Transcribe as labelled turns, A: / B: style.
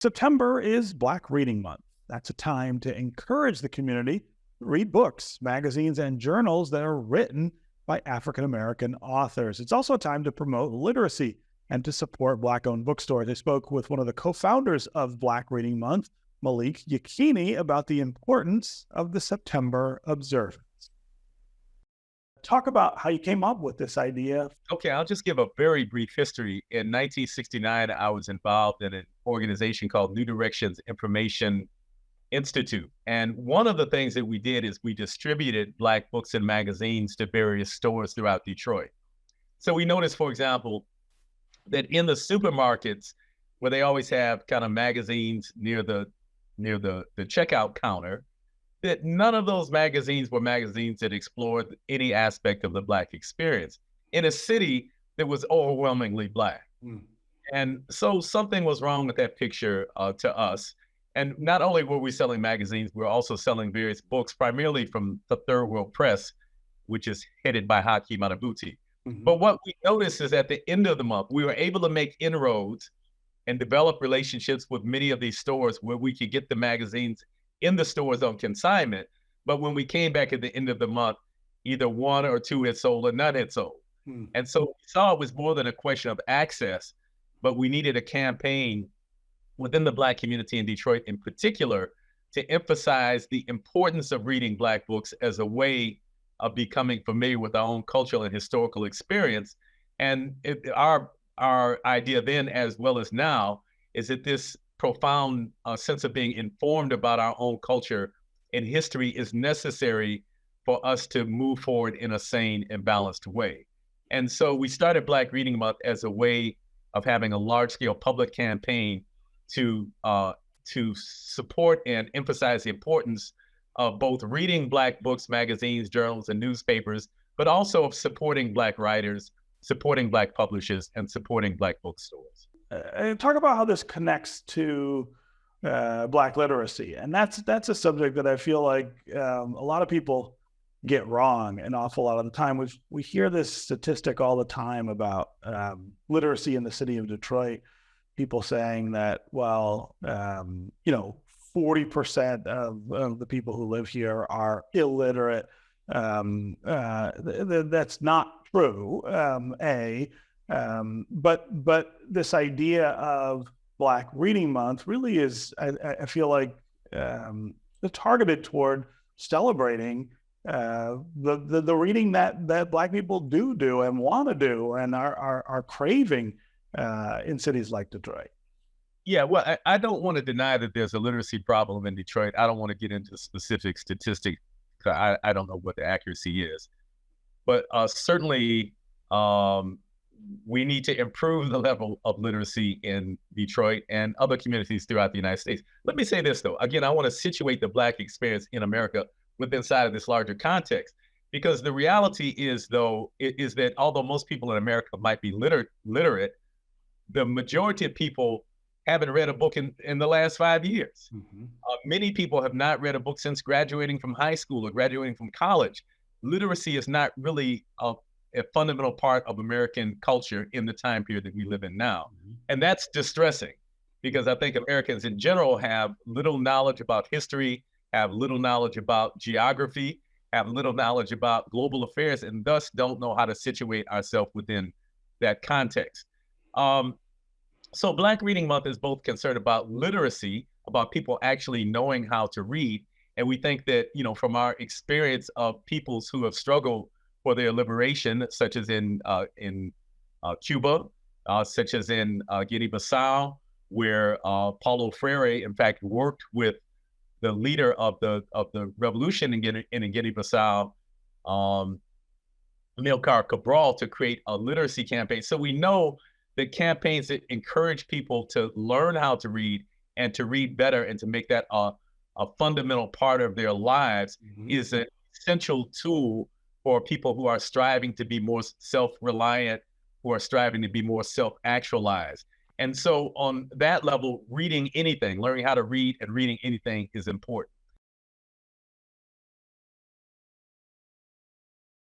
A: September is Black Reading Month. That's a time to encourage the community to read books, magazines, and journals that are written by African American authors. It's also a time to promote literacy and to support Black owned bookstores. I spoke with one of the co founders of Black Reading Month, Malik Yakini, about the importance of the September observance. Talk about how you came up with this idea.
B: Okay, I'll just give a very brief history. In 1969, I was involved in an organization called New Directions Information Institute. And one of the things that we did is we distributed Black books and magazines to various stores throughout Detroit. So we noticed, for example, that in the supermarkets where they always have kind of magazines near the checkout counter, that none of those magazines were magazines that explored any aspect of the Black experience in a city that was overwhelmingly Black.
A: Mm.
B: And so something was wrong with that picture to us. And not only were we selling magazines, we were also selling various books, primarily from the Third World Press, which is headed by Hakeem Adabuti.
A: Mhm.
B: But what we noticed is at the end of the month, we were able to make inroads and develop relationships with many of these stores where we could get the magazines in the stores on consignment. But when we came back at the end of the month, either one or two had sold or none had sold.
A: Mm.
B: And so we saw it was more than a question of access, but we needed a campaign within the Black community in Detroit in particular to emphasize the importance of reading Black books as a way of becoming familiar with our own cultural and historical experience. And our idea then, as well as now, is that this profound sense of being informed about our own culture and history is necessary for us to move forward in a sane and balanced way. And so we started Black Reading Month as a way of having a large-scale public campaign to support and emphasize the importance of both reading Black books, magazines, journals, and newspapers, but also of supporting Black writers, supporting Black publishers, and supporting Black bookstores.
A: And talk about how this connects to Black literacy, and that's a subject that I feel like a lot of people get wrong an awful lot of the time. We hear this statistic all the time about literacy in the city of Detroit. People saying that, well, 40% of the people who live here are illiterate. That's not true. But this idea of Black Reading Month really is, I feel like, targeted toward celebrating the reading that Black people do and want to do and are craving in cities like Detroit.
B: Yeah, well, I don't want to deny that there's a literacy problem in Detroit. I don't want to get into specific statistics. I don't know what the accuracy is. But certainly, we need to improve the level of literacy in Detroit and other communities throughout the United States. Let me say this, though. Again, I want to situate the Black experience in America within inside of this larger context, because the reality is, though, is that although most people in America might be literate, the majority of people haven't read a book in the last 5 years.
A: Mm-hmm.
B: Many people have not read a book since graduating from high school or graduating from college. Literacy is not really a fundamental part of American culture in the time period that we live in now.
A: Mm-hmm.
B: And that's distressing because I think Americans in general have little knowledge about history, have little knowledge about geography, have little knowledge about global affairs, and thus don't know how to situate ourselves within that context. So Black Reading Month is both concerned about literacy, about people actually knowing how to read. And we think that, from our experience of peoples who have struggled for their liberation, such as in Cuba, such as in Guinea-Bissau, where Paulo Freire, in fact, worked with the leader of the revolution in Guinea-Bissau, Amilcar Cabral, to create a literacy campaign. So we know that campaigns that encourage people to learn how to read and to read better and to make that a fundamental part of their lives
A: Mm-hmm.
B: is an essential tool for people who are striving to be more self-reliant, who are striving to be more self-actualized. And so on that level, reading anything, learning how to read and reading anything is important.